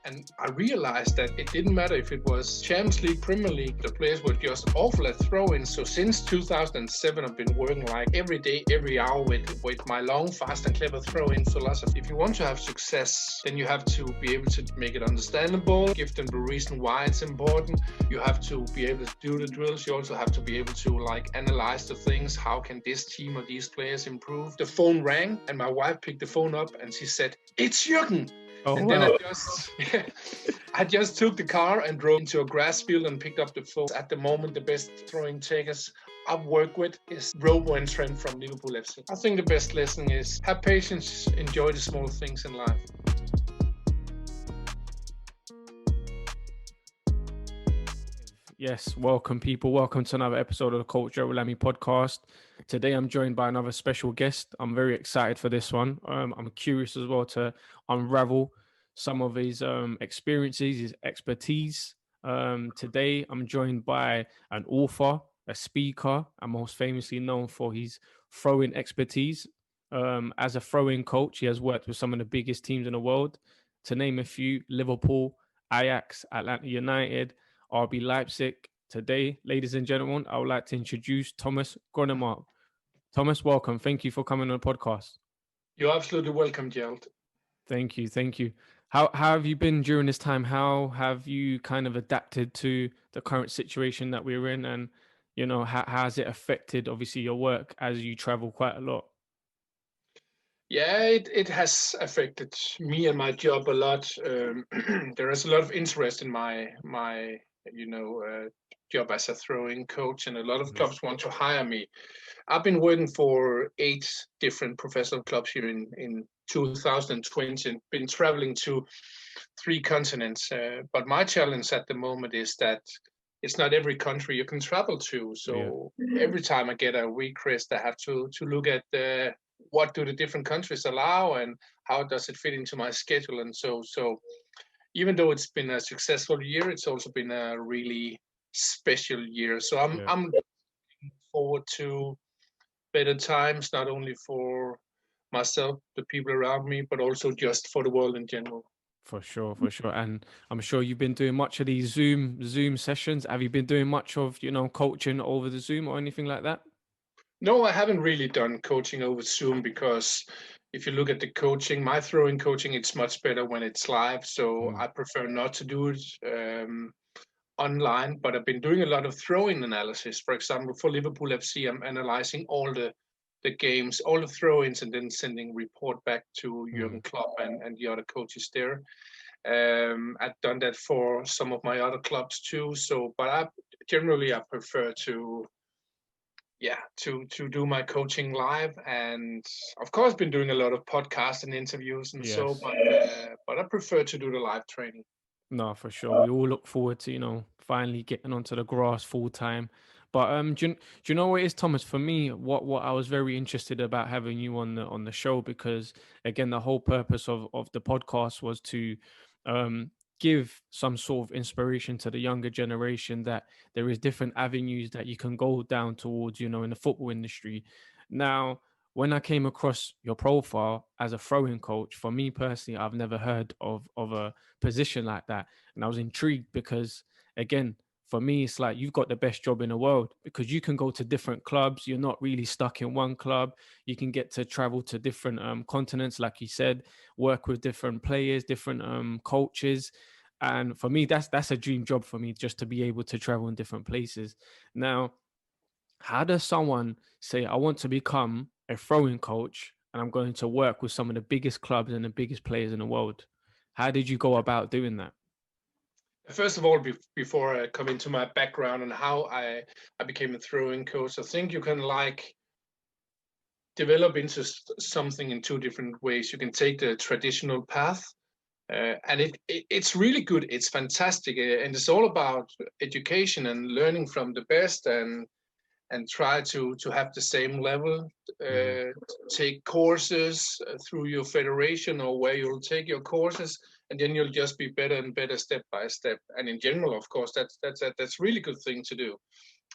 And I realized that it didn't matter if it was Champions League, Premier League, the players were just awful at throwing. So since 2007, I've been working like every day, every hour with my long, fast and clever throw-in philosophy. If you want to have success, then you have to be able to make it understandable, give them the reason why it's important. You have to be able to do the drills. You also have to be able to analyze the things. How can this team or these players improve? The phone rang and my wife picked the phone up and she said, "It's Jürgen." Oh, and wow. then I just took the car and drove into a grass field and picked up the phone. At the moment, the best throwing takers I've worked with is Robo and Trent from Liverpool FC. I think the best lesson is have patience, enjoy the small things in life. Yes, welcome people. Welcome to another episode of the Coach Lami podcast. Today I'm joined by another special guest. I'm very excited for this one. I'm curious as well to unravel some of his experiences, his expertise. Today I'm joined by an author, a speaker, and most famously known for his throwing expertise. As a throwing coach, he has worked with some of the biggest teams in the world. To name a few: Liverpool, Ajax, Atlanta United, RB Leipzig. Today, ladies and gentlemen, I would like to introduce Thomas Gronnemark. Thomas, welcome. Thank you for coming on the podcast. You're absolutely welcome, Gerald. Thank you. How have you been during this time? How have you kind of adapted to the current situation that we're in? And, how has it affected, obviously, your work as you travel quite a lot? Yeah, it has affected me and my job a lot. There is a lot of interest in my job as a throwing coach, and a lot of clubs want to hire me. I've been working for 8 different professional clubs here in 2020 and been traveling to 3 continents. But my challenge at the moment is that it's not every country you can travel to. So every time I get a request, I have to look at what do the different countries allow and how does it fit into my schedule. And so even though it's been a successful year, it's also been a really special year. So I'm looking forward to better times, not only for myself, the people around me, but also just for the world in general. For sure. And I'm sure you've been doing much of these Zoom sessions. Have you been doing much of, coaching over the Zoom or anything like that? No, I haven't really done coaching over Zoom because if you look at the coaching, my throwing coaching, it's much better when it's live. So I prefer not to do it online, but I've been doing a lot of throwing analysis. For example, for Liverpool FC, I'm analyzing all the games, all the throw-ins, and then sending report back to Jürgen Klopp and the other coaches there. I've done that for some of my other clubs too. So, but I prefer to do my coaching live, and of course been doing a lot of podcasts and interviews and but I prefer to do the live training. No, for sure. We all look forward to, finally getting onto the grass full time. But do you know what it is, Thomas? For me, what I was very interested about having you on the show, because again, the whole purpose of the podcast was to give some sort of inspiration to the younger generation that there is different avenues that you can go down towards, in the football industry. Now, when I came across your profile as a throwing coach, for me personally, I've never heard of a position like that. And I was intrigued because, again, for me, it's like you've got the best job in the world because you can go to different clubs. You're not really stuck in one club. You can get to travel to different continents, like you said, work with different players, different coaches. And for me, that's a dream job for me, just to be able to travel in different places. Now, how does someone say, I want to become a throwing coach and I'm going to work with some of the biggest clubs and the biggest players in the world? How did you go about doing that? First of all, before I come into my background and how I became a throwing coach, I think you can develop into something in 2 different ways. You can take the traditional path, and it's really good. It's fantastic, and it's all about education and learning from the best and try to have the same level. Take courses through your federation or where you'll take your courses, and then you'll just be better and better step by step. And in general, of course, that's really good thing to do.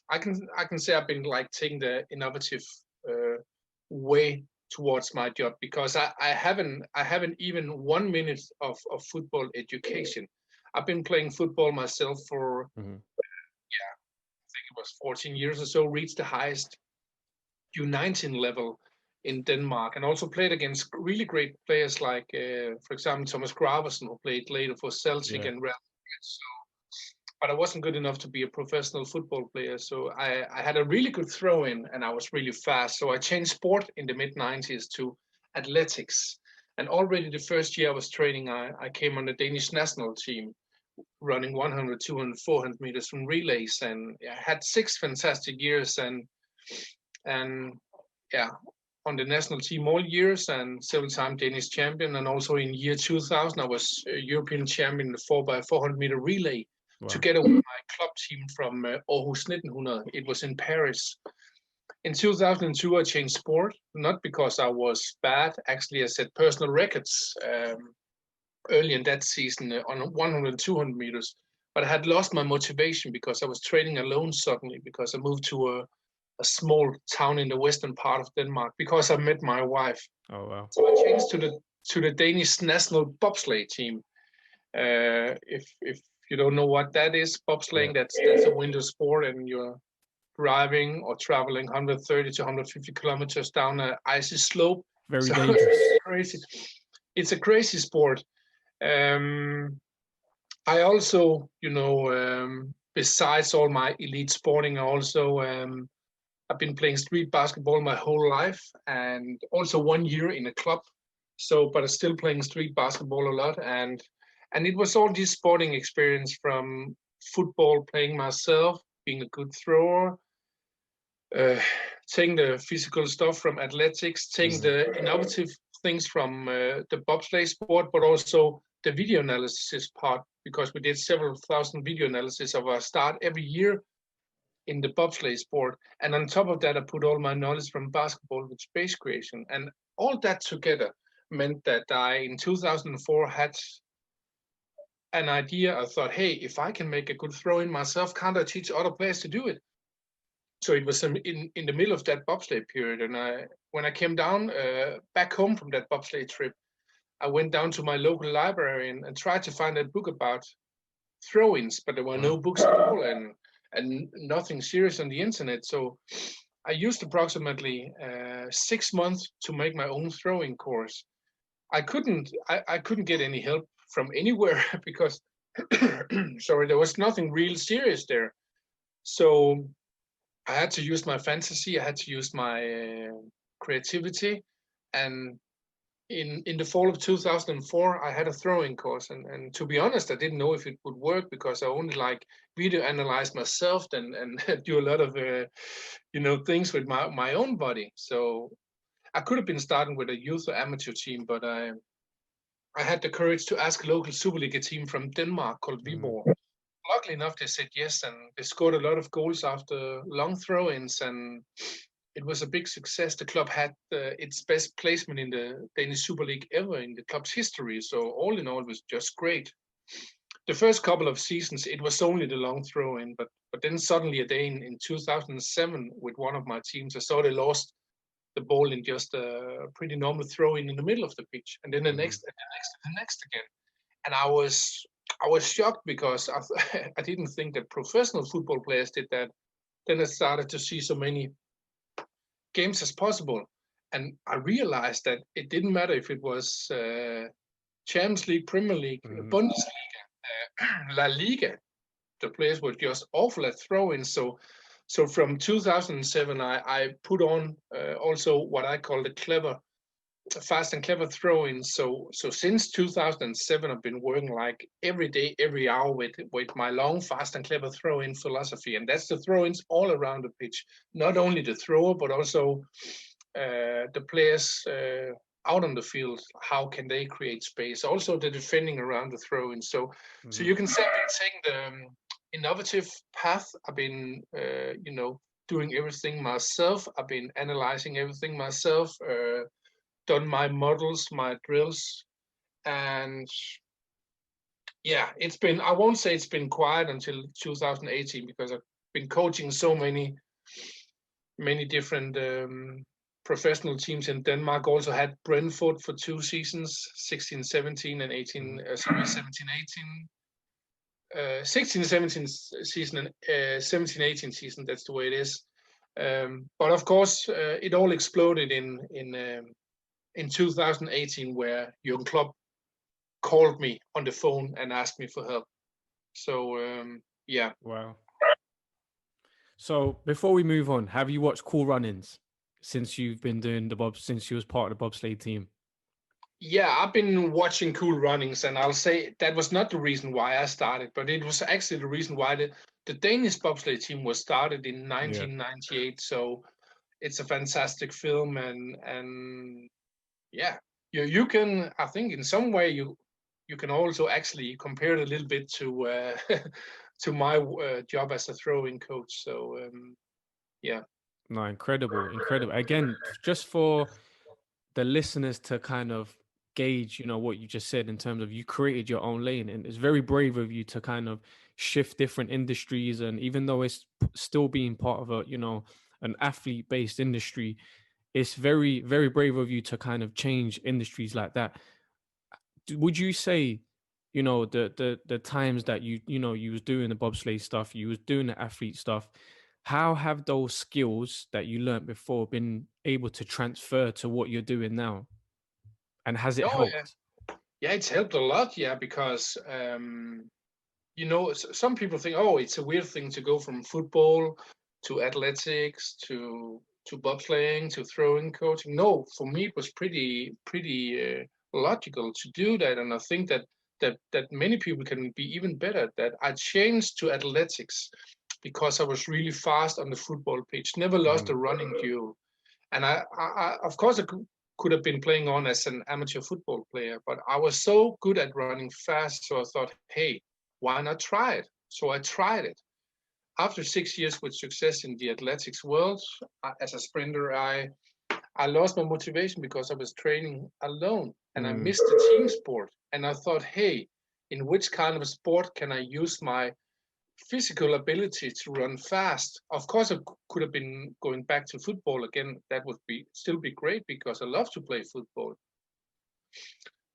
I can say I've been taking the innovative way towards my job, because I haven't even 1 minute of football education. I've been playing football myself for I think it was 14 years or so, reached the highest U19 level in Denmark, and also played against really great players like, for example, Thomas Gronnemark, who played later for Celtic and Real Madrid. So, but I wasn't good enough to be a professional football player. So I had a really good throw in, and I was really fast. So I changed sport in the mid-90s to athletics. And already the first year I was training, I came on the Danish national team, running 100, 200, 400 meters from relays, and I had 6 fantastic years, and yeah, on the national team all years, and several-time Danish champion. And also in year 2000, I was European champion in the 4x400 meter relay, together with my club team from Aarhus 1900. It was in Paris. In 2002, I changed sport, not because I was bad. Actually, I set personal records early in that season on 100 and 200 meters. But I had lost my motivation because I was training alone suddenly, because I moved to a small town in the western part of Denmark, because I met my wife. Oh, wow. So I changed to the Danish national bobsleigh team. If you don't know what that is, bobsleighing, that's a winter sport, and you're driving or traveling 130 to 150 kilometers down an icy slope. Very dangerous. Crazy. It's a crazy sport. I also, besides all my elite sporting, I've been playing street basketball my whole life, and also 1 year in a club. So, but I'm still playing street basketball a lot, and it was all this sporting experience, from football, playing myself, being a good thrower, taking the physical stuff from athletics, taking the innovative things from the bobsleigh sport, but also the video analysis part, because we did several thousand video analysis of our start every year in the bobsleigh sport. And on top of that, I put all my knowledge from basketball with space creation. And all that together meant that I, in 2004, had an idea. I thought, hey, if I can make a good throw in myself, can't I teach other players to do it? So it was in the middle of that bobsleigh period. And when I came down back home from that bobsleigh trip, I went down to my local library and tried to find a book about throw-ins, but there were no books at all, and nothing serious on the internet. So I used approximately 6 months to make my own throwing course. I couldn't get any help from anywhere because sorry, there was nothing real serious there. So I had to use my fantasy, I had to use my creativity, and in the fall of 2004, I had a throwing course, and to be honest, I didn't know if it would work, because I only video analyze myself and do a lot of things with my own body. So I could have been starting with a youth or amateur team, but I had the courage to ask a local Superliga team from Denmark called Viborg. Luckily enough, they said yes, and they scored a lot of goals after long throw-ins, and it was a big success. The club had its best placement in the Danish Super League ever in the club's history. So all in all, it was just great. The first couple of seasons, it was only the long throw-in, but then suddenly a day in 2007 with one of my teams, I saw they lost the ball in just a pretty normal throw-in the middle of the pitch, and then the next, and the next again. And I was shocked, because I didn't think that professional football players did that. Then I started to see so many games as possible, and I realized that it didn't matter if it was Champions League, Premier League, Bundesliga, La Liga. The players were just awful at throwing. So from 2007, I put on also what I call the fast and clever throwing. So since 2007, I've been working like every day, every hour with my long, fast and clever throw-in philosophy, and that's the throw-ins all around the pitch. Not only the thrower, but also the players out on the field. How can they create space? Also the defending around the throw-in. So you can say I've been taking the innovative path. I've been doing everything myself. I've been analyzing everything myself. Done my models, my drills, and yeah, I won't say it's been quiet until 2018, because I've been coaching so many different professional teams in Denmark. Also had Brentford for 2 seasons, 16-17 and 17-18. 16-17 season and 17-18 season. That's the way it is. But of course, it all exploded in 2018, where Jürgen Klopp called me on the phone and asked me for help. So yeah. Wow. So before we move on, have you watched Cool Runnings since you've been doing since you was part of the bobsleigh team? Yeah, I've been watching Cool Runnings, and I'll say that was not the reason why I started, but it was actually the reason why the Danish bobsleigh team was started in 1998. Yeah. So it's a fantastic film, and yeah, you can, I think in some way you can also actually compare it a little bit to to my job as a throwing coach. So yeah. No, incredible. Again, just for the listeners to kind of gauge, what you just said in terms of you created your own lane, and it's very brave of you to kind of shift different industries. And even though it's still being part of an athlete-based industry, it's very, very brave of you to kind of change industries like that. Would you say, the times that you was doing the bobsleigh stuff, you was doing the athlete stuff, how have those skills that you learned before been able to transfer to what you're doing now? And has it helped? Yeah, it's helped a lot. Yeah, because some people think, oh, it's a weird thing to go from football to athletics to bobsleighing to throwing coaching. No, for me it was pretty logical to do that, and I think that many people can be even better at that. I changed to athletics because I was really fast on the football pitch, never lost a running duel, and I of course I could have been playing on as an amateur football player, but I was so good at running fast, so I thought, hey, why not try it? So I tried it. After 6 years with success in the athletics world, as a sprinter, I lost my motivation because I was training alone and I missed the team sport. And I thought, hey, in which kind of sport can I use my physical ability to run fast? Of course, I could have been going back to football again. That would still be great because I love to play football.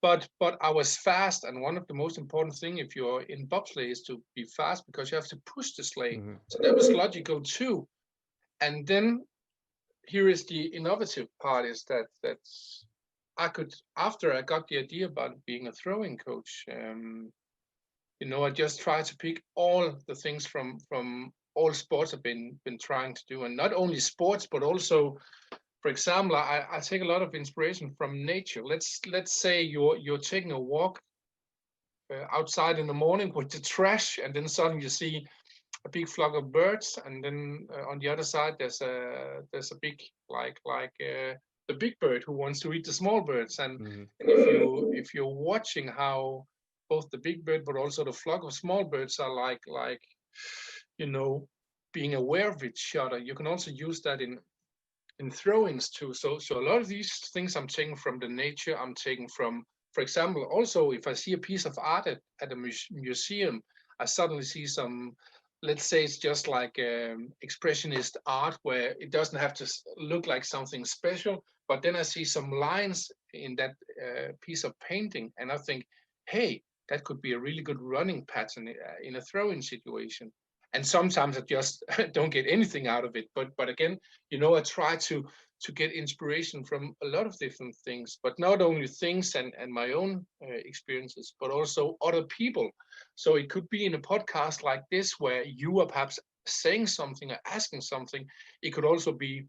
But I was fast, and one of the most important thing if you're in bobsleigh is to be fast because you have to push the sleigh. So that was logical too. And then here is the innovative part: is that I could, after I got the idea about being a throwing coach, I just try to pick all the things from all sports I've been trying to do, and not only sports but also. For example, I take a lot of inspiration from nature. Let's say you're taking a walk outside in the morning with the trash, and then suddenly you see a big flock of birds, and then on the other side there's a big like the big bird who wants to eat the small birds, and if you're watching how both the big bird but also the flock of small birds are like being aware of each other, you can also use that in throwings too. So a lot of these things I'm taking from the nature. I'm taking from, for example, also if I see a piece of art at a museum, I suddenly see some, let's say it's just like expressionist art where it doesn't have to look like something special, but then I see some lines in that piece of painting and I think, hey, that could be a really good running pattern in a throwing situation. And sometimes I just don't get anything out of it. But again, I try to get inspiration from a lot of different things, but not only things and my own experiences, but also other people. So it could be in a podcast like this where you are perhaps saying something or asking something. It could also be,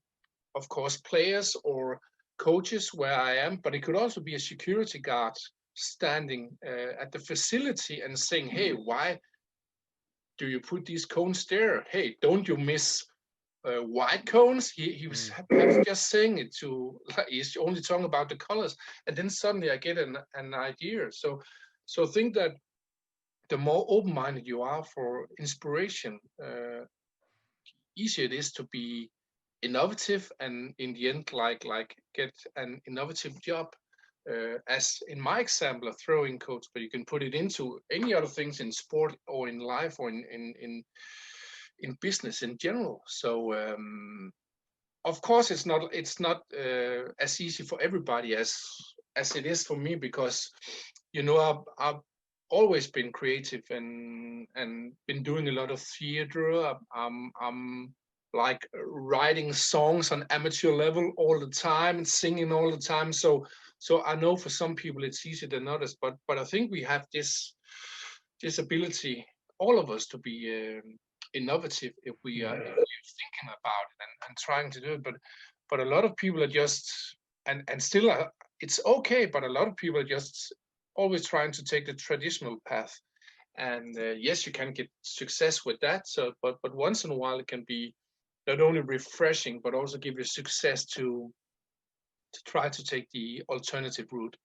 of course, players or coaches where I am, but it could also be a security guard standing at the facility and saying, hey, why do you put these cones there? Hey, don't you miss white cones? He was just saying it he's only talking about the colors. And then suddenly I get an idea. So think that the more open-minded you are for inspiration, easier it is to be innovative and in the end, like get an innovative job. As in my example, a throwing coach, but you can put it into any other things in sport or in life or in business in general. So of course, it's not as easy for everybody as it is for me, because I've always been creative and been doing a lot of theater. I'm like writing songs on amateur level all the time and singing all the time. So I know for some people it's easier than others, but I think we have this ability, all of us, to be innovative if we are thinking about it and trying to do it. But a lot of people are just and still it's okay. But a lot of people are just always trying to take the traditional path. And yes, you can get success with that. So, but once in a while, it can be not only refreshing but also give you success to try to take the alternative route.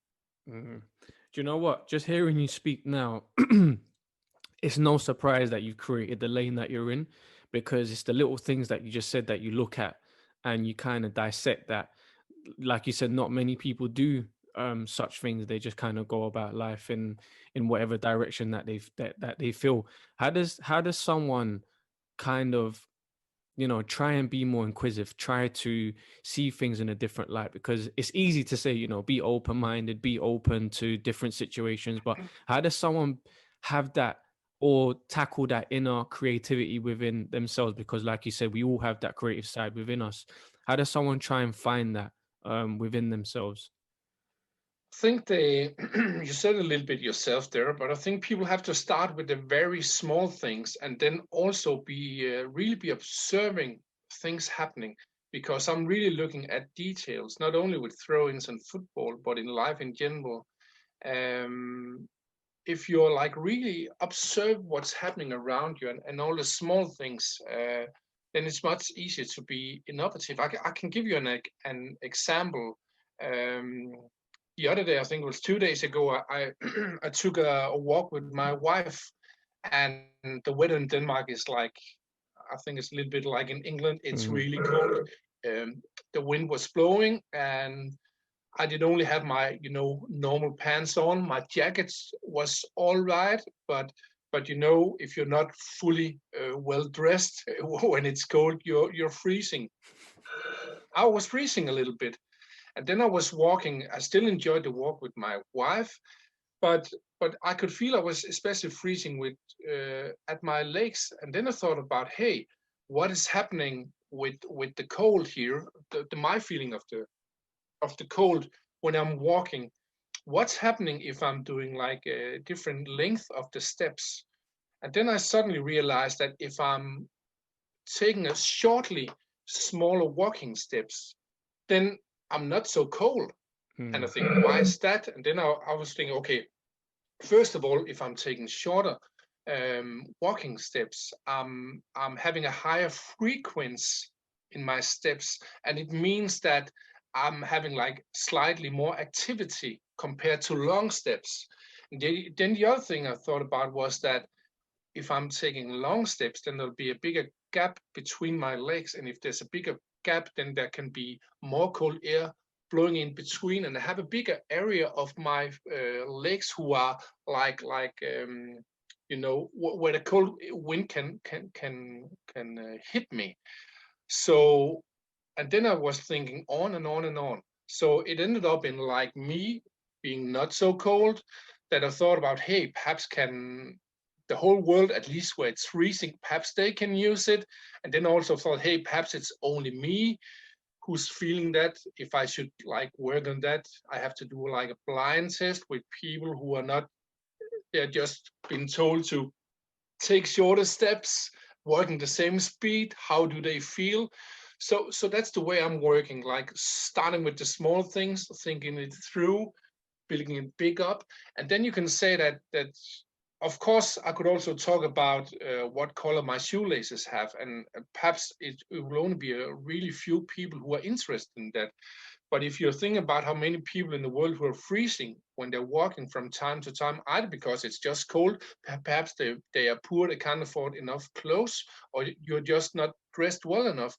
Mhm. Do you know what? Just hearing you speak now, it's no surprise that you've created the lane that you're in, because it's the little things that you just said that you look at and you kind of dissect that. Like you said, not many people do such things. They just kind of go about life in whatever direction that that they feel. How does someone kind of, try and be more inquisitive, try to see things in a different light? Because it's easy to say, be open-minded, be open to different situations, but how does someone have that or tackle that inner creativity within themselves? Because like you said, we all have that creative side within us. How does someone try and find that within themselves? I think they, you said a little bit yourself there, but I think people have to start with the very small things and then also be really be observing things happening, because I'm really looking at details, not only with throw-ins and football, but in life in general. Um, if you're like really observe what's happening around you and all the small things, then it's much easier to be innovative. I can give you an example. Um, the other day, I think it was 2 days ago, I I took a walk with my wife, and the weather in Denmark is like, I think it's a little bit like in England. It's Mm, really cold. The wind was blowing, and I did only have my, normal pants on. My jacket was all right, but if you're not fully well dressed when it's cold, you're freezing. I was freezing a little bit, and then I was walking. I still enjoyed the walk with my wife, but I could feel I was especially freezing with at my legs. And then I thought about, hey, what is happening with the cold here? My feeling of the cold when I'm walking. What's happening if I'm doing like a different length of the steps? And then I suddenly realized that if I'm taking a shortly smaller walking steps, then I'm not so cold. And I mm, think, why is that? And then I was thinking, okay, first of all, if I'm taking shorter walking steps, I'm having a higher frequency in my steps, and it means that I'm having like slightly more activity compared to long steps. And then the other thing I thought about was that if I'm taking long steps, then there'll be a bigger gap between my legs. And if there's a bigger gap, then there can be more cold air blowing in between, and I have a bigger area of my legs who are where the cold wind can hit me. So, and then I was thinking on and on and on. So it ended up in like me being not so cold, that I thought about, hey, perhaps can the whole world, at least where it's freezing, perhaps they can use it. And then also thought, hey, perhaps it's only me who's feeling that. If I should like work on that, I have to do like a blind test with people who are not, they're just been told to take shorter steps, working the same speed. How do they feel? So that's the way I'm working, like starting with the small things, thinking it through, building it big up. And then you can say that of course I could also talk about what color my shoelaces have, and perhaps it will only be a really few people who are interested in that. But if you're thinking about how many people in the world who are freezing when they're walking from time to time, either because it's just cold, perhaps they are poor, they can't afford enough clothes, or you're just not dressed well enough,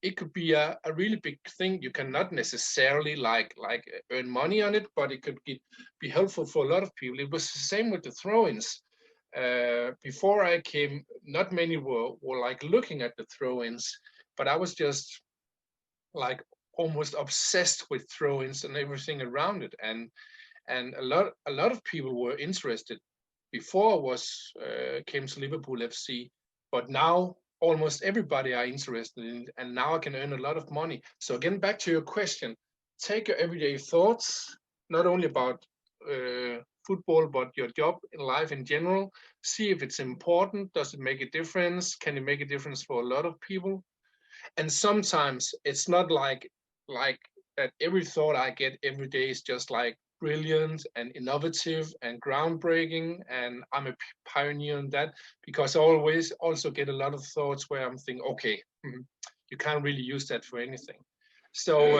it could be a really big thing. You cannot necessarily like earn money on it, but it could be helpful for a lot of people. It was the same with the throw-ins. Before I came, not many were like looking at the throw-ins, but I was just like almost obsessed with throw-ins and everything around it, and a lot of people were interested before I was came to Liverpool FC, but now almost everybody are interested in it, and now I can earn a lot of money. So again, back to your question, take your everyday thoughts, not only about football, but your job in life in general. See if it's important. Does it make a difference? Can it make a difference for a lot of people? And sometimes it's not like that every thought I get every day is just like brilliant and innovative and groundbreaking, and I'm a pioneer in that, because I always also get a lot of thoughts where I'm thinking, okay, you can't really use that for anything. So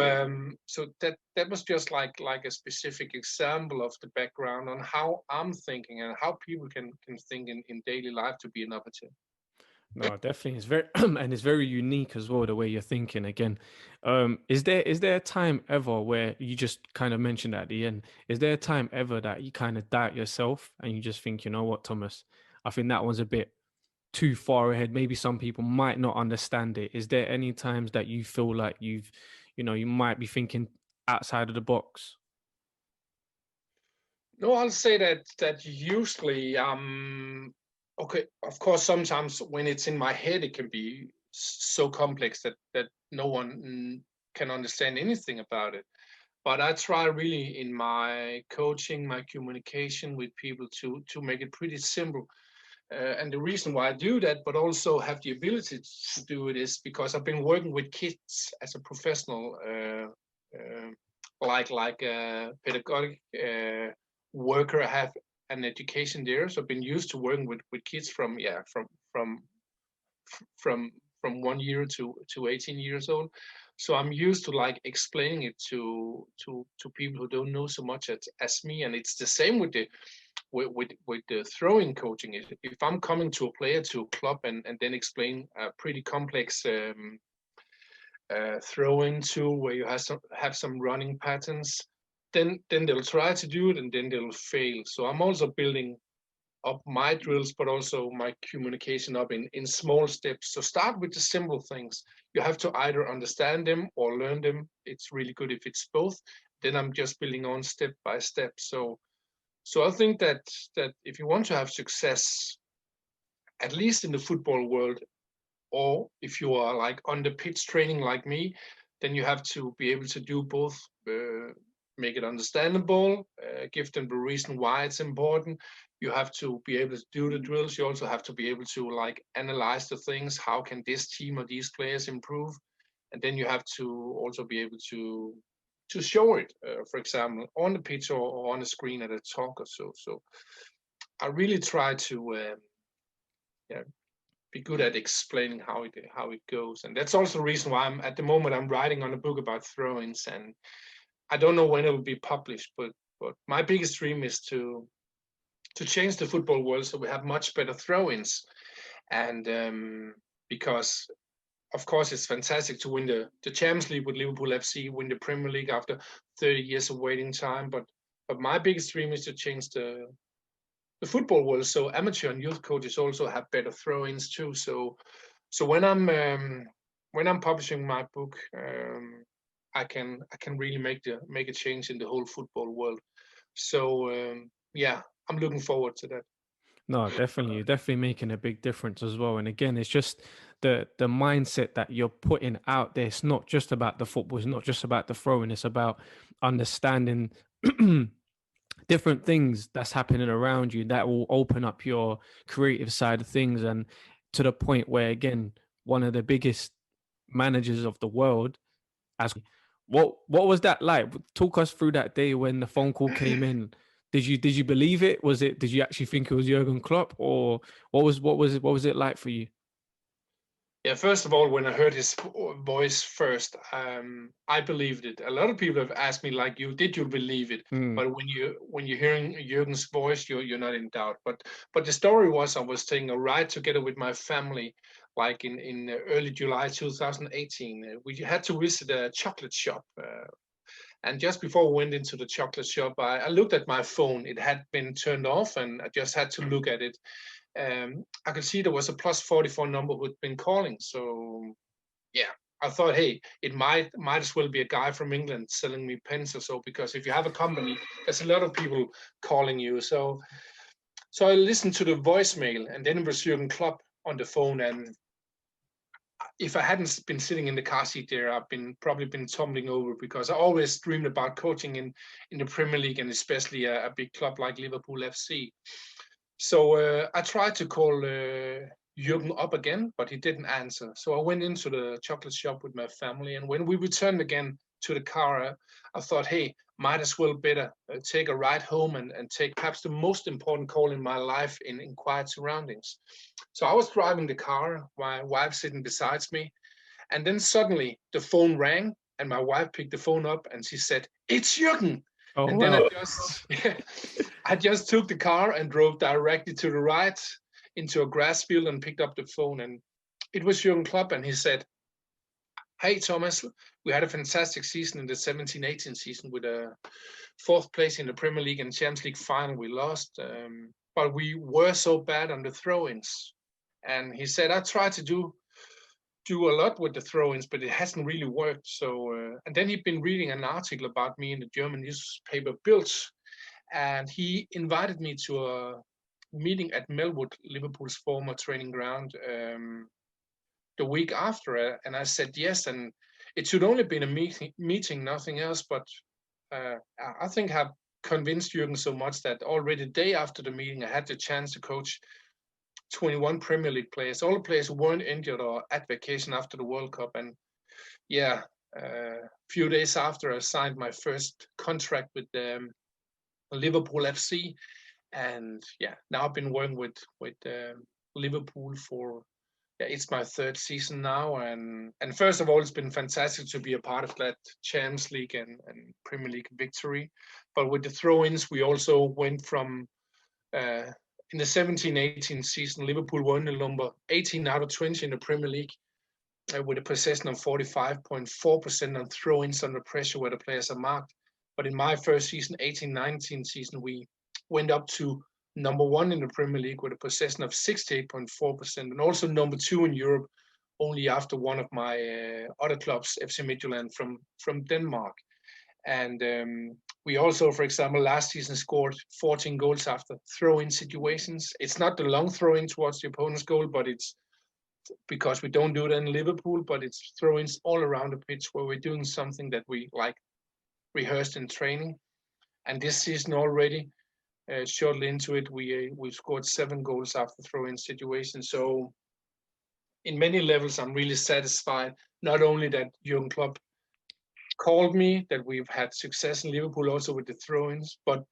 that was just like a specific example of the background on how I'm thinking and how people can think in daily life to be innovative. No, definitely. It's very and it's very unique as well, the way you're thinking again. Is there a time ever where you just kind of mentioned at the end, is there a time ever that you kind of doubt yourself and you just think, you know what, Thomas, I think that one's a bit too far ahead. Maybe some people might not understand it. Is there any times that you feel like you might be thinking outside of the box? No, I'll say that usually, okay, of course, sometimes when it's in my head, it can be so complex that no one can understand anything about it. But I try really in my coaching, my communication with people to make it pretty simple. And the reason why I do that, but also have the ability to do it, is because I've been working with kids as a professional, like a pedagogic worker. I have an education there, so I've been used to working with kids from from from 1 year to 18 years old. So I'm used to like explaining it to people who don't know so much as me. And it's the same with the throwing coaching. If I'm coming to a player, to a club, and then explain a pretty complex throwing tool where you have some running patterns, then they'll try to do it and then they'll fail. So I'm also building up my drills, but also my communication up in small steps. So start with the simple things. You have to either understand them or learn them. It's really good if it's both. Then I'm just building on step by step. So I think that if you want to have success, at least in the football world, or if you are like on the pitch training like me, then you have to be able to do both. Make it understandable, give them the reason why it's important. You have to be able to do the drills. You also have to be able to like analyze the things. How can this team or these players improve? And then you have to also be able to show it, for example, on the pitch or on the screen at a talk or so. So I really try to be good at explaining how it goes. And that's also the reason why at the moment I'm writing on a book about throw-ins, and I don't know when it will be published, but my biggest dream is to change the football world so we have much better throw-ins. And because of course it's fantastic to win the Champions League with Liverpool FC, win the Premier League after 30 years of waiting time, but my biggest dream is to change the football world so amateur and youth coaches also have better throw-ins too. So when I'm publishing my book, I can really make a change in the whole football world. So I'm looking forward to that. No, definitely. You're definitely making a big difference as well. And again, it's just the mindset that you're putting out there. It's not just about the football. It's not just about the throwing. It's about understanding different things that's happening around you that will open up your creative side of things. And to the point where, again, one of the biggest managers of the world, as what was that like? Talk us through that day when the phone call came in. Did you believe it? Did you actually think it was Jurgen Klopp, or what was it like for you? Yeah, first of all, when I heard his voice first, I believed it. A lot of people have asked me, like you, did you believe it? But when you're hearing Jürgen's voice, you're not in doubt. But the story was, I was taking a ride together with my family, like in early July 2018. We had to visit a chocolate shop. And just before we went into the chocolate shop, I looked at my phone. It had been turned off, and I just had to look at it. I could see there was a +44 number who'd been calling. So, yeah, I thought, hey, it might as well be a guy from England selling me pens or so, because if you have a company, there's a lot of people calling you. So I listened to the voicemail, and then it was Jürgen Klopp on the phone. And if I hadn't been sitting in the car seat there, I've probably been tumbling over, because I always dreamed about coaching in the Premier League, and especially a big club like Liverpool FC. So I tried to call Jürgen up again, but he didn't answer. So I went into the chocolate shop with my family, and when we returned again to the car, I thought, hey, might as well better take a ride home and take perhaps the most important call in my life in quiet surroundings. So I was driving the car, my wife sitting beside me, and then suddenly the phone rang, and my wife picked the phone up, and she said, "It's Jürgen." Oh, And wow. then I just took the car and drove directly to the right into a grass field and picked up the phone. And it was Jürgen Klopp, and he said, "Hey, Thomas, we had a fantastic season in the 17-18 season with a 4th place in the Premier League and Champions League final. We lost, but we were so bad on the throw-ins." And he said, "I tried to do a lot with the throw-ins, but it hasn't really worked." So, and then he'd been reading an article about me in the German newspaper Bild, and he invited me to a meeting at Melwood, Liverpool's former training ground, the week after, and I said yes. And it should only been a meeting, nothing else. But I think I've convinced Jürgen so much that already the day after the meeting, I had the chance to coach 21 Premier League players, all the players who weren't injured or at vacation after the World Cup. And yeah, a few days after, I signed my first contract with Liverpool FC. And yeah, now I've been working with Liverpool for, it's my 3rd season now. And first of all, it's been fantastic to be a part of that Champions League and Premier League victory. But with the throw-ins, we also went from in the 17-18 season, Liverpool won the number 18 out of 20 in the Premier League with a possession of 45.4% on throw-ins under pressure where the players are marked. But in my first season, 18-19 season, we went up to number 1 in the Premier League with a possession of 68.4%, and also number 2 in Europe, only after one of my other clubs, FC Midtjylland from Denmark. And we also, for example, last season scored 14 goals after throw-in situations. It's not the long throw-in towards the opponent's goal, but it's because we don't do it in Liverpool, but it's throw-ins all around the pitch where we're doing something that we like rehearsed in training. And this season already, shortly into it, we scored 7 goals after throw-in situations. So in many levels, I'm really satisfied, not only that Jürgen Klopp called me, that we've had success in Liverpool also with the throw-ins, but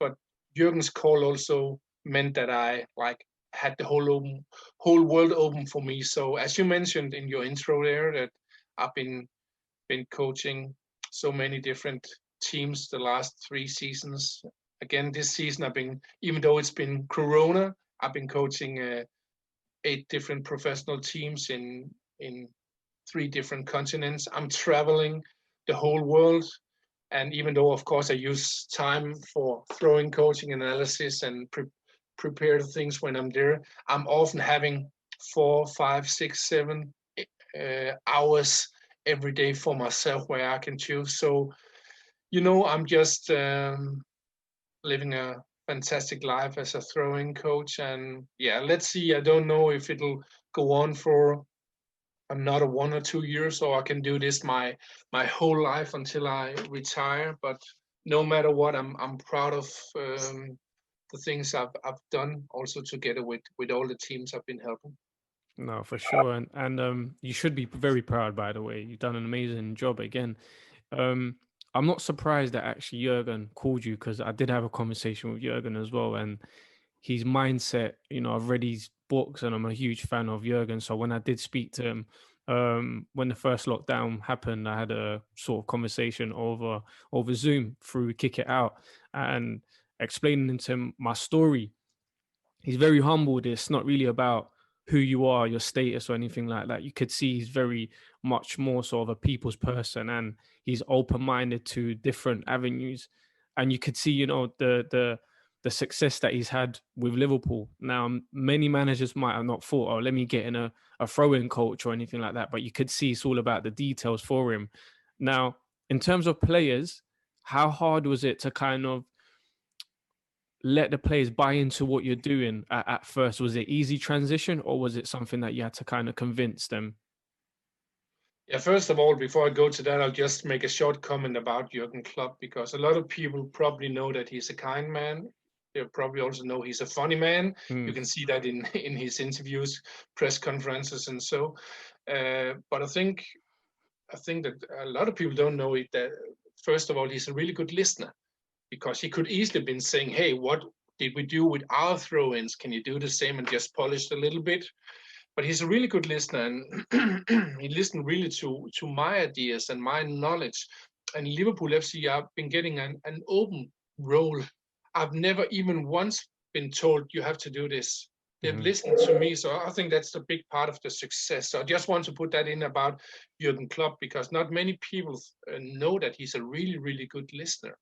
Jürgen's call also meant that I had the whole world open for me. So as you mentioned in your intro there, that I've been coaching so many different teams the last 3 seasons. Again, this season even though it's been Corona, I've been coaching 8 different professional teams in 3 different continents. I'm traveling the whole world. And even though, of course, I use time for throwing coaching analysis and prepare the things when I'm there, I'm often having 4, 5, 6, 7 hours every day for myself where I can choose. So, I'm just living a fantastic life as a throwing coach. And yeah, let's see. I don't know if it'll go on for another 1 or 2 years, or I can do this my whole life until I retire. But no matter what, I'm proud of the things I've done, also together with all the teams I've been helping. No, for sure. And you should be very proud, by the way. You've done an amazing job again. I'm not surprised that actually Jürgen called you, because I did have a conversation with Jürgen as well, and his mindset, I've read his books and I'm a huge fan of Jürgen. So when I did speak to him, when the first lockdown happened, I had a sort of conversation over Zoom through Kick It Out and explaining to him my story. He's very humbled. It's not really about who you are, your status or anything like that. You could see he's very much more sort of a people's person, and he's open-minded to different avenues. And you could see, the the success that he's had with Liverpool. Now, many managers might have not thought, oh, let me get in a throw-in coach or anything like that, but you could see it's all about the details for him. Now, in terms of players, how hard was it to kind of let the players buy into what you're doing at first? Was it easy transition, or was it something that you had to kind of convince them? Yeah, first of all, before I go to that, I'll just make a short comment about Jürgen Klopp, because a lot of people probably know that he's a kind man. They probably also know he's a funny man. You can see that in his interviews, press conferences, and so. But I think that a lot of people don't know it. That first of all, he's a really good listener, because he could easily been saying, "Hey, what did we do with our throw-ins? Can you do the same and just polish a little bit?" But he's a really good listener, and he listened really to my ideas and my knowledge. And Liverpool FC, I've been getting an open role. I've never even once been told you have to do this. They've listened to me, so I think that's a big part of the success. So I just want to put that in about Jürgen Klopp, because not many people know that he's a really, really good listener.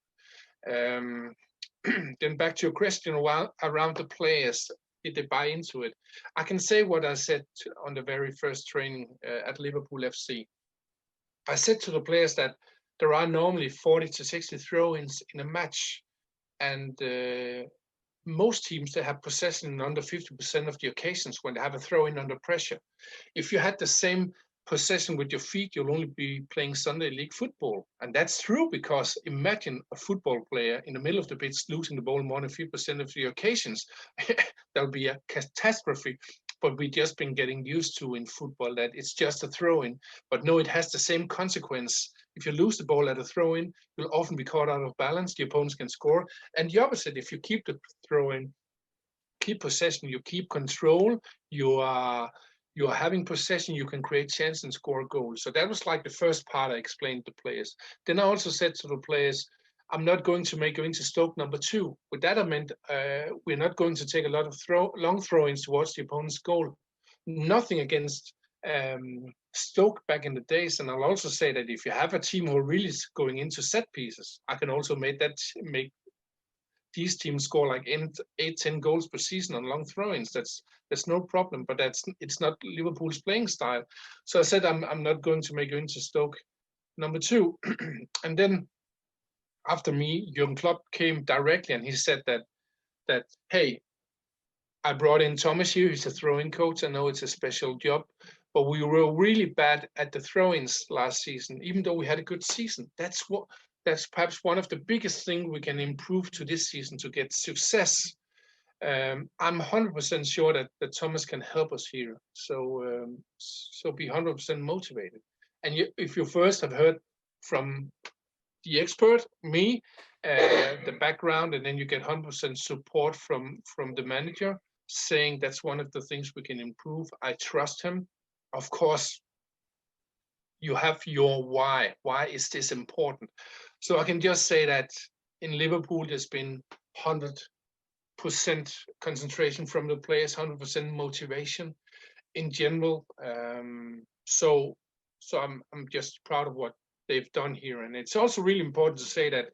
Then back to your question around the players. Did they buy into it? I can say what I said on the very first training at Liverpool FC. I said to the players that there are normally 40 to 60 throw-ins in a match, and most teams, they have possession in under 50% of the occasions when they have a throw-in under pressure. If you had the same possession with your feet, you'll only be playing Sunday League football. And that's true, because imagine a football player in the middle of the pitch losing the ball more than 50% of the occasions. That would be a catastrophe. But we've just been getting used to in football that it's just a throw-in. But no, it has the same consequence. If you lose the ball at a throw-in, you'll often be caught out of balance. The opponents can score. And the opposite, if you keep the throw-in, keep possession, you keep control, you are having possession, you can create chance and score goals. So that was like the first part I explained to players. Then I also said to the players, I'm not going to make you into Stoke number 2. With that I meant we're not going to take a lot of long throw-ins towards the opponent's goal. Nothing against Stoke back in the days. And I'll also say that if you have a team who are really going into set pieces, I can also make these teams score like 8-10 goals per season on long throw-ins. That's no problem, but it's not Liverpool's playing style. So I said I'm not going to make you into Stoke number 2. And then after me, Jürgen Klopp came directly and he said that hey, I brought in Thomas here. He's a throw-in coach. I know it's a special job, but we were really bad at the throw-ins last season, even though we had a good season. That's perhaps one of the biggest things we can improve to this season to get success. I'm 100% sure that Thomas can help us here. So be 100% motivated. And if you first have heard from the expert, me, the background, and then you get 100% support from the manager saying that's one of the things we can improve. I trust him. Of course, you have your why. Why is this important? So I can just say that in Liverpool, there's been 100% concentration from the players, 100% motivation in general. So I'm just proud of what they've done here. And it's also really important to say that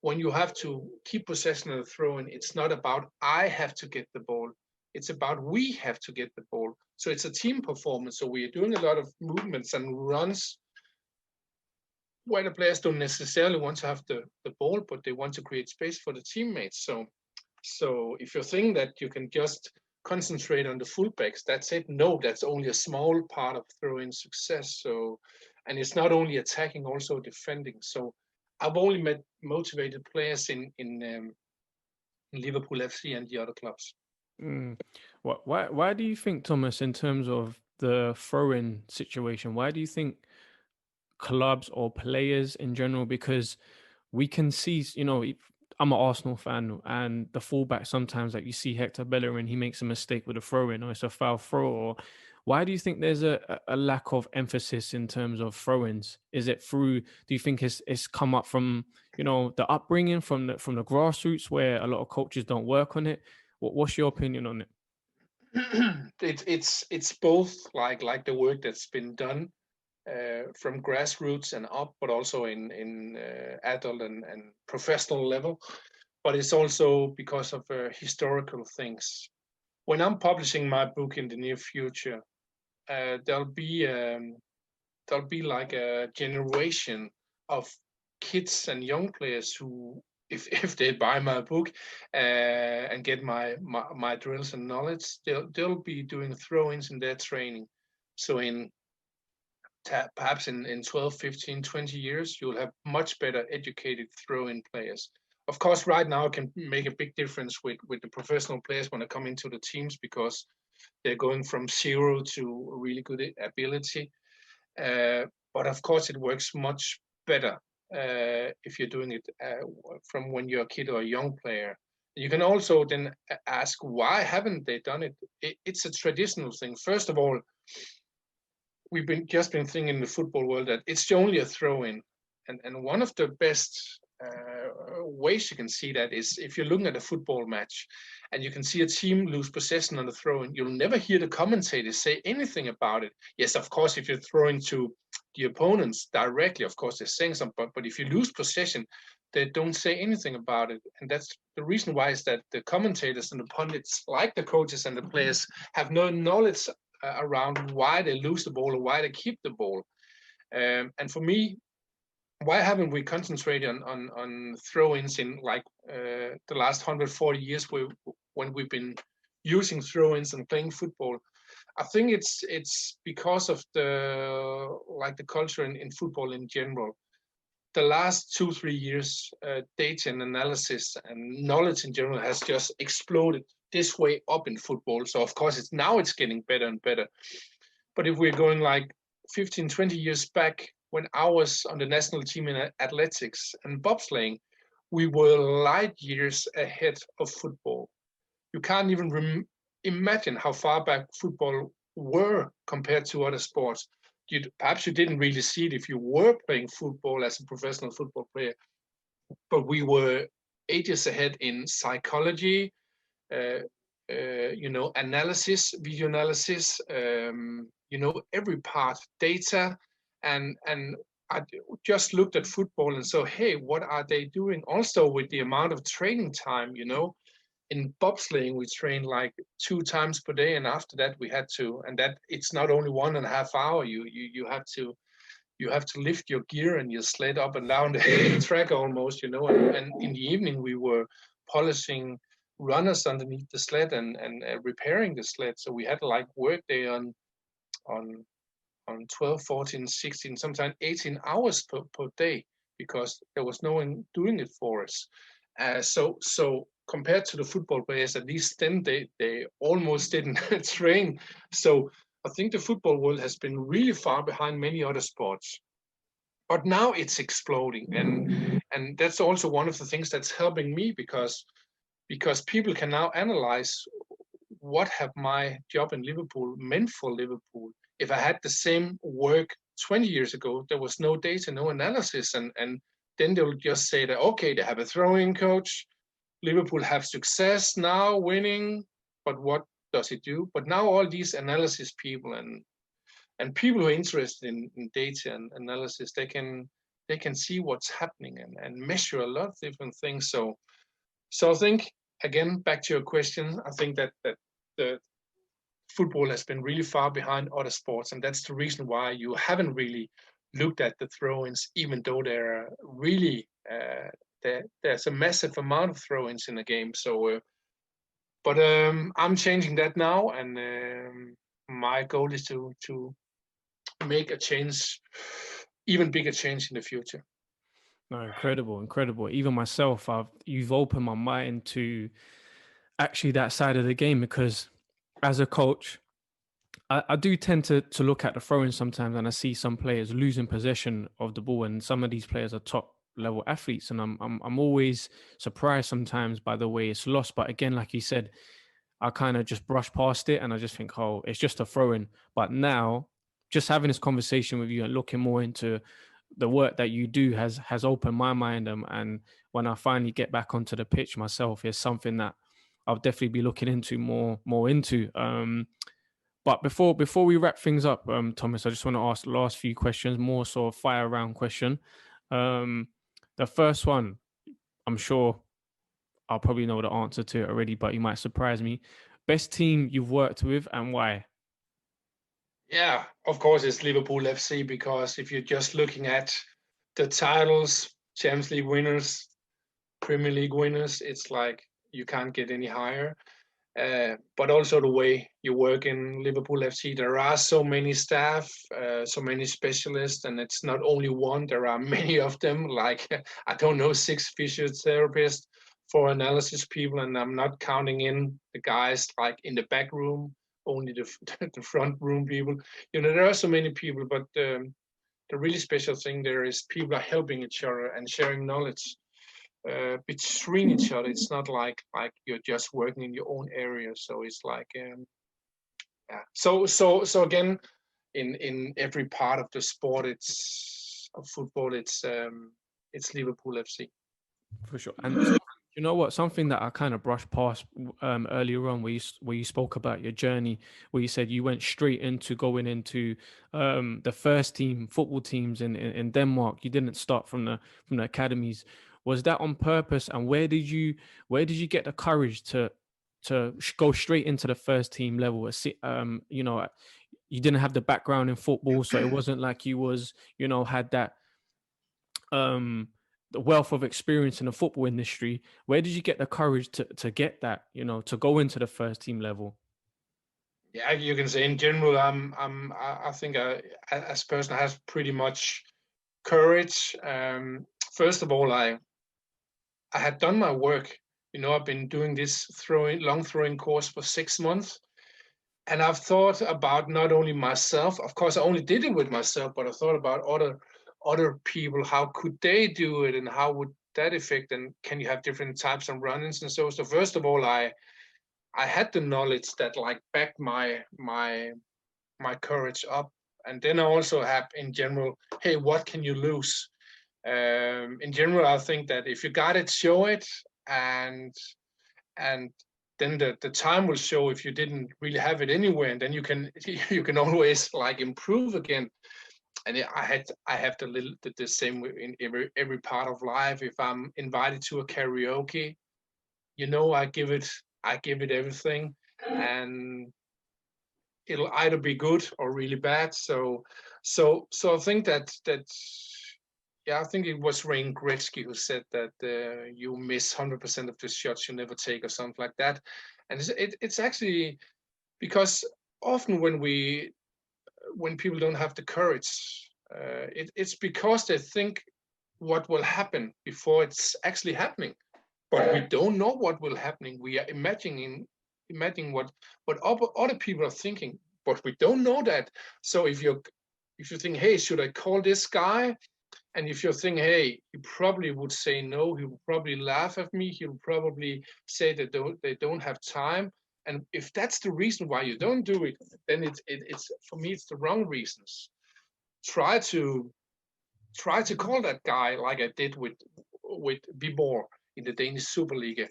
when you have to keep possession of the throw-in, it's not about I have to get the ball. It's about we have to get the ball. So it's a team performance. So we are doing a lot of movements and runs where the players don't necessarily want to have the ball, but they want to create space for the teammates. So if you think that you can just concentrate on the fullbacks, that's it. No, that's only a small part of throw-in success. And it's not only attacking, also defending. So I've only met motivated players in Liverpool FC and the other clubs. Why do you think, Thomas, in terms of the throw-in situation, why do you think clubs or players in general? Because we can see, I'm an Arsenal fan, and the fullback sometimes, like you see Hector Bellerin, he makes a mistake with a throw-in, or it's a foul throw. Or why do you think there's a lack of emphasis in terms of throw-ins? Is it through? Do you think it's come up from the upbringing from the grassroots where a lot of coaches don't work on it? What's your opinion on it? It's both like the work that's been done from grassroots and up, but also in adult and professional level. but it's also because of historical things. When I'm publishing my book in the near future, there'll be like a generation of kids and young players who, if they buy my book and get my drills and knowledge, they'll be doing throw-ins in their training. So perhaps in 12, 15, 20 years, you'll have much better educated throw-in players. Of course, right now it can make a big difference with the professional players when they come into the teams, because they're going from zero to really good ability. But of course, it works much better if you're doing it from when you're a kid or a young player. You can also then ask, why haven't they done it? It's a traditional thing. First of all, we've just been thinking in the football world that it's only a throw-in. And one of the best ways you can see that is if you're looking at a football match and you can see a team lose possession on the throw-in, you'll never hear the commentators say anything about it. Yes, of course, if you're throwing to the opponents directly, of course, they're saying something, but if you lose possession, they don't say anything about it. And that's the reason why, is that the commentators and the pundits, like the coaches and the players, have no knowledge around why they lose the ball or why they keep the ball. And for me, why haven't we concentrated on throw-ins in like the last 140 years when we've been using throw-ins and playing football? I think it's because of the culture in football in general. The last 2-3 years, data and analysis and knowledge in general has just exploded this way up in football. So of course it's getting better and better. But if we're going like 15, 20 years back, when I was on the national team in athletics and bobsleighing, we were light years ahead of football. You can't even imagine how far back football were compared to other sports. Perhaps you didn't really see it if you were playing football as a professional football player, but we were ages ahead in psychology, analysis, video analysis, every part, data, and I just looked at football and so, hey, what are they doing? Also with the amount of training time, in bobsleighing, we trained like 2 times per day, and after that we had to, and that it's not only 1.5 hours. You have to lift your gear and your sled up and down the track almost, and in the evening we were polishing runners underneath the sled and repairing the sled. So we had like work day on 12, 14, 16, sometimes 18 hours per day, because there was no one doing it for us. So compared to the football players, at least then they almost didn't train. So I think the football world has been really far behind many other sports. But now it's exploding, and that's also one of the things that's helping me, because people can now analyze what have my job in Liverpool meant for Liverpool. If I had the same work 20 years ago, there was no data, no analysis, and then they'll just say that, okay, they have a throwing coach, Liverpool have success now, winning, but what does it do? But now all these analysis people and people who are interested in data and analysis, they can see what's happening and measure a lot of different things. So I think, again, back to your question, I think that the football has been really far behind other sports, and that's the reason why you haven't really looked at the throw-ins, even though there are really there's a massive amount of throw-ins in the game. So, but I'm changing that now, and my goal is to make a change, even bigger change in the future. No, incredible. Even myself, you've opened my mind to actually that side of the game, because as a coach, I do tend to look at the throw-in sometimes, and I see some players losing possession of the ball, and some of these players are top level athletes, and I'm always surprised sometimes by the way it's lost. But again, like you said, I kind of just brush past it, and I just think, oh, it's just a throw-in. But now, just having this conversation with you and looking more into the work that you do has opened my mind, and when I finally get back onto the pitch myself, it's something that I'll definitely be looking into more into. But before we wrap things up, Thomas, I just want to ask the last few questions, more sort of fire round question. The first one, I'm sure I'll probably know the answer to it already, but you might surprise me. Best team you've worked with and why? Yeah, of course it's Liverpool FC, because if you're just looking at the titles, Champions League winners, Premier League winners, it's like you can't get any higher. But also the way you work in Liverpool FC, there are so many staff, so many specialists, and it's not only one, there are many of them, like, I don't know, 6 physiotherapists, 4 analysis people, and I'm not counting in the guys like in the back room, only the, the front room people. You know, there are so many people, but the really special thing there is people are helping each other and sharing knowledge between each other. It's not like you're just working in your own area. So it's like yeah. So again, in every part of the sport, it's of football. It's Liverpool FC. For sure. And you know what? Something that I kind of brushed past earlier on, where you spoke about your journey, where you said you went straight into going into the first team football teams in Denmark. You didn't start from the academies. Was that on purpose? And where did you get the courage to go straight into the first team level? You know, you didn't have the background in football, so it wasn't like you was, you know, had that the wealth of experience in the football industry. Where did you get the courage to get that, you know, to go into the first team level? Yeah, you can say in general, I think as a person has pretty much courage. First of all, I had done my work. You know, I've been doing this long throwing course for 6 months, and I've thought about not only myself. Of course, I only did it with myself, but I thought about other people. How could they do it, and how would that affect? And can you have different types of run-ins and so? So first of all, I had the knowledge that like backed my courage up, and then I also have in general, hey, what can you lose? In general, I think that if you got it, show it, and then the time will show if you didn't really have it anywhere, and then you can always like improve again. And I have the same in every part of life. If I'm invited to a karaoke, you know, I give it everything, and it'll either be good or really bad. So I think that yeah, I think it was Wayne Gretzky who said that you miss 100% of the shots you never take, or something like that. And it's actually because often when people don't have the courage, it's because they think what will happen before it's actually happening. But we don't know what will happen. We are imagining what other people are thinking, but we don't know that. So if you think, hey, should I call this guy? And if you think, hey, he probably would say no, he would probably laugh at me, he would probably say that they don't have time. And if that's the reason why you don't do it, then it's for me, it's the wrong reasons. Try to call that guy like I did with Viborg in the Danish Superliga.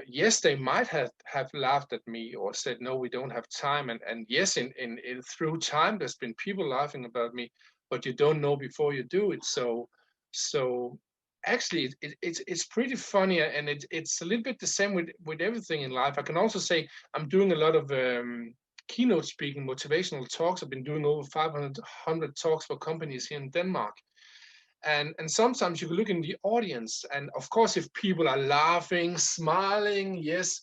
Yes, they might have laughed at me or said, no, we don't have time. And yes, in through time, there's been people laughing about me, but you don't know before you do it. So actually, it's pretty funny, and it's a little bit the same with everything in life. I can also say I'm doing a lot of keynote speaking, motivational talks. I've been doing over 500 talks for companies here in Denmark. And sometimes you can look in the audience, and of course, if people are laughing, smiling, yes,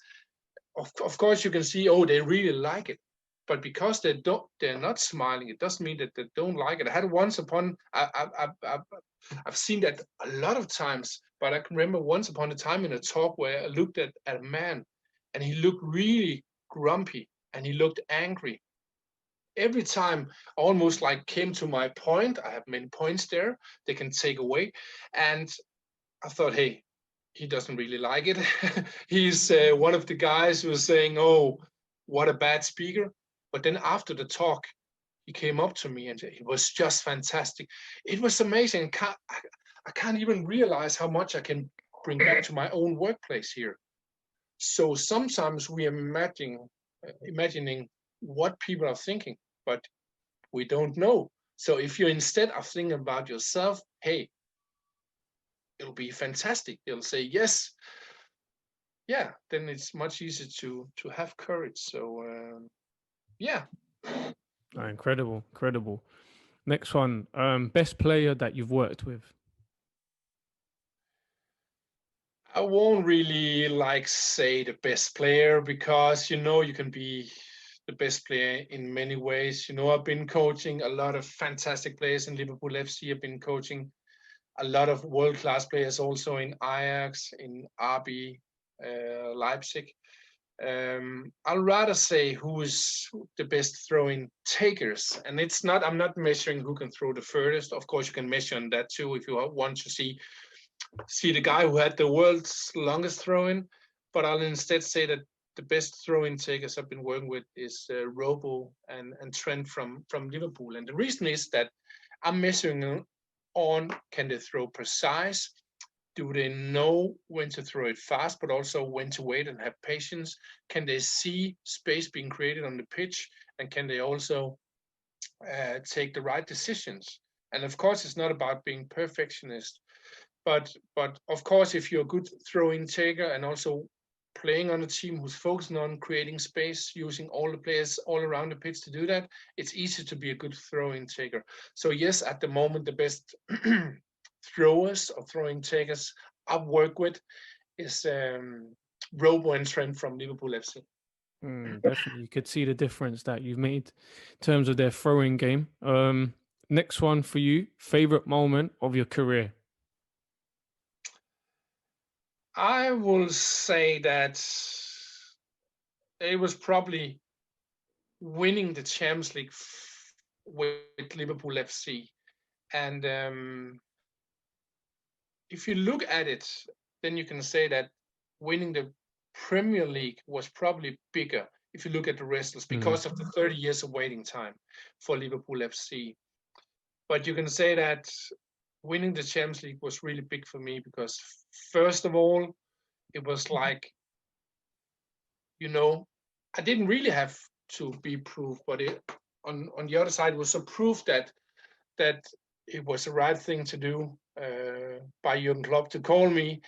of course you can see, oh, they really like it. But because they're not smiling, it doesn't mean that they don't like it. I had I've seen that a lot of times, but I can remember once upon a time in a talk where I looked at a man, and he looked really grumpy, and he looked angry. Every time almost like came to my point. I have many points there they can take away. And I thought, hey, he doesn't really like it. He's one of the guys who was saying, oh, what a bad speaker. But then after the talk, he came up to me and it was just fantastic. It was amazing. I can't even realize how much I can bring back to my own workplace here. So sometimes we are imagining what people are thinking, but we don't know. So if you instead of thinking about yourself, hey, it'll be fantastic. You'll say, yes, yeah, then it's much easier to have courage. So yeah. Oh, incredible, incredible. Next one, best player that you've worked with. I won't really like say the best player because you can be the best player in many ways. I've been coaching a lot of fantastic players in Liverpool FC. I've been coaching a lot of world-class players also in Ajax, in RB, Leipzig. I'll rather say who is the best throwing takers, and I'm not measuring who can throw the furthest. Of course, you can measure on that too if you want to see the guy who had the world's longest throwing, but I'll instead say that the best throwing takers I've been working with is Robo and Trent from Liverpool, and the reason is that I'm measuring on can they throw precise, do they know when to throw it fast, but also when to wait and have patience? Can they see space being created on the pitch? And can they also take the right decisions? And of course, it's not about being perfectionist, but of course, if you're a good throw-in taker and also playing on a team who's focusing on creating space, using all the players all around the pitch to do that, it's easy to be a good throw-in taker. So yes, at the moment, the best throwers or throwing takers I've worked with is Robo and Trent from Liverpool FC. Definitely, you could see the difference that you've made in terms of their throwing game. Next one for you, favorite moment of your career. I will say that it was probably winning the Champions League with Liverpool FC. And if you look at it, then you can say that winning the Premier League was probably bigger if you look at the wrestlers because of the 30 years of waiting time for Liverpool FC. But you can say that winning the Champions League was really big for me because, first of all, it was like, I didn't really have to be proof, but on the other side, it was a proof that it was the right thing to do by Jürgen Klopp to call me.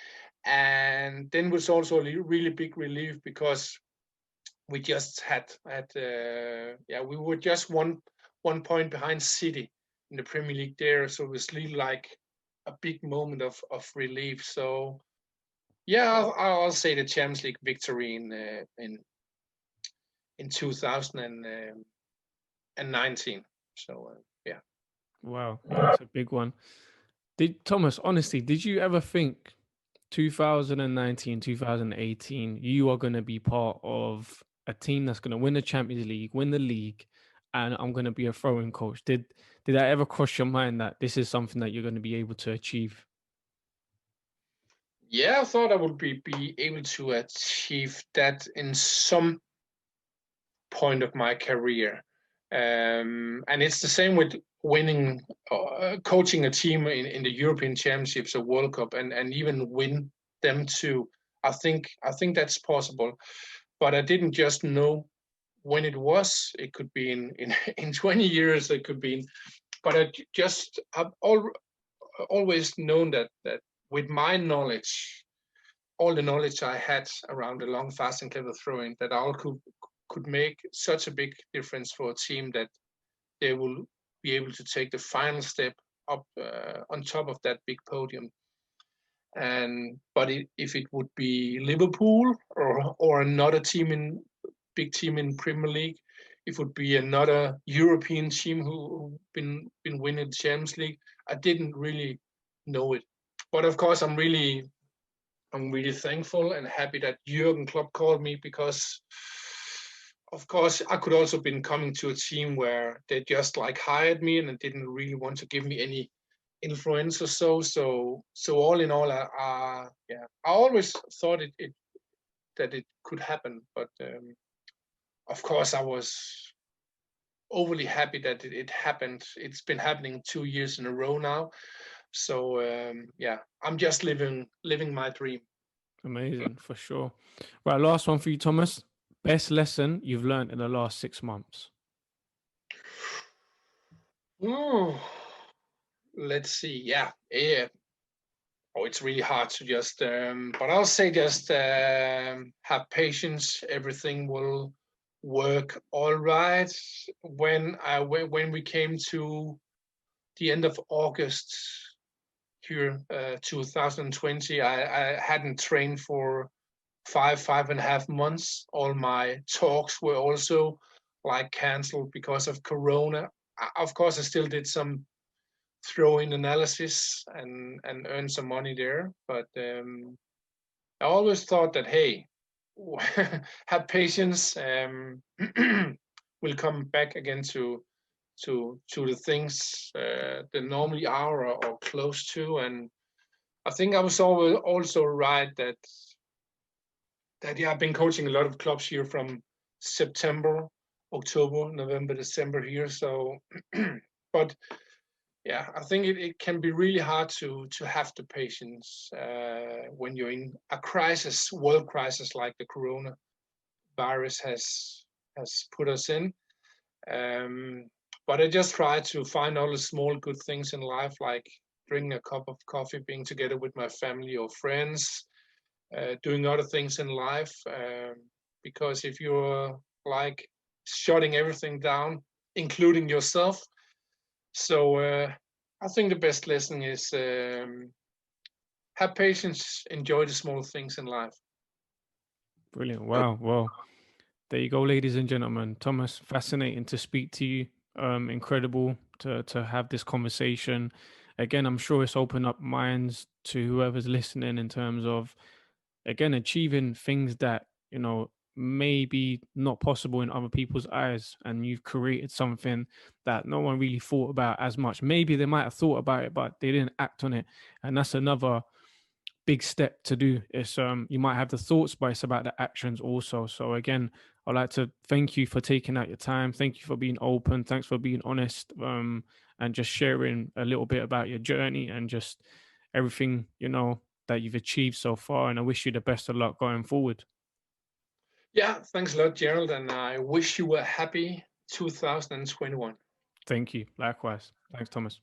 And then was also a really big relief because we just we were just one point behind City in the Premier League there. So it was really like a big moment of relief. So yeah, I'll say the Champions League victory in 2019. So yeah. Wow, that's a big one. Thomas, honestly, did you ever think 2019, 2018, you are going to be part of a team that's going to win the Champions League, win the league, and I'm going to be a throwing coach? Did that ever cross your mind that this is something that you're going to be able to achieve? Yeah, I thought I would be able to achieve that in some point of my career. And it's the same with winning, coaching a team in the European Championships or World Cup, and even win them too. I think that's possible, but I didn't just know when it was. It could be in 20 years. It could be, but I've always known that with my knowledge, all the knowledge I had around the long, fast, and clever throwing, that I could make such a big difference for a team that they will be able to take the final step up on top of that big podium. But if it would be Liverpool or another big team in Premier League, it would be another European team who been winning the Champions League. I didn't really know it, but of course I'm really thankful and happy that Jürgen Klopp called me because, of course, I could also been coming to a team where they just like hired me and didn't really want to give me any influence or so. So all in all, I always thought that it could happen, but of course I was overly happy that it happened. It's been happening 2 years in a row now. So I'm just living my dream. Amazing, for sure. Right, last one for you, Thomas. Best lesson you've learned in the last 6 months? Ooh, let's see. Yeah. Oh, it's really hard to just, but I'll say just have patience. Everything will work all right. When we came to the end of August here, 2020, I hadn't trained for 5.5 months. All my talks were also like canceled because of Corona. Of course, I still did some throw-in analysis and earn some money there, but I always thought that, hey, have patience. We'll come back again to the things that normally are or close to. And I think I was always also right that yeah, I've been coaching a lot of clubs here from September, October, November, December here. So, but yeah, I think it can be really hard to have the patience when you're in a crisis, world crisis like the Corona virus has put us in. But I just try to find all the small good things in life, like drinking a cup of coffee, being together with my family or friends, doing other things in life. Because if you're like shutting everything down, including yourself, so I think the best lesson is have patience, enjoy the small things in life. Brilliant. Wow. Well, there you go, ladies and gentlemen. Thomas, fascinating to speak to you. Incredible to have this conversation. Again, I'm sure it's opened up minds to whoever's listening in terms of, again, achieving things that, may be not possible in other people's eyes. And you've created something that no one really thought about as much. Maybe they might have thought about it, but they didn't act on it. And that's another big step to do. It's you might have the thoughts, but it's about the actions also. So again, I'd like to thank you for taking out your time. Thank you for being open. Thanks for being honest, and just sharing a little bit about your journey and just everything that you've achieved so far. And I wish you the best of luck going forward. Yeah, thanks a lot, Gerald, and I wish you a happy 2021. Thank you. Likewise. Thanks, Thomas.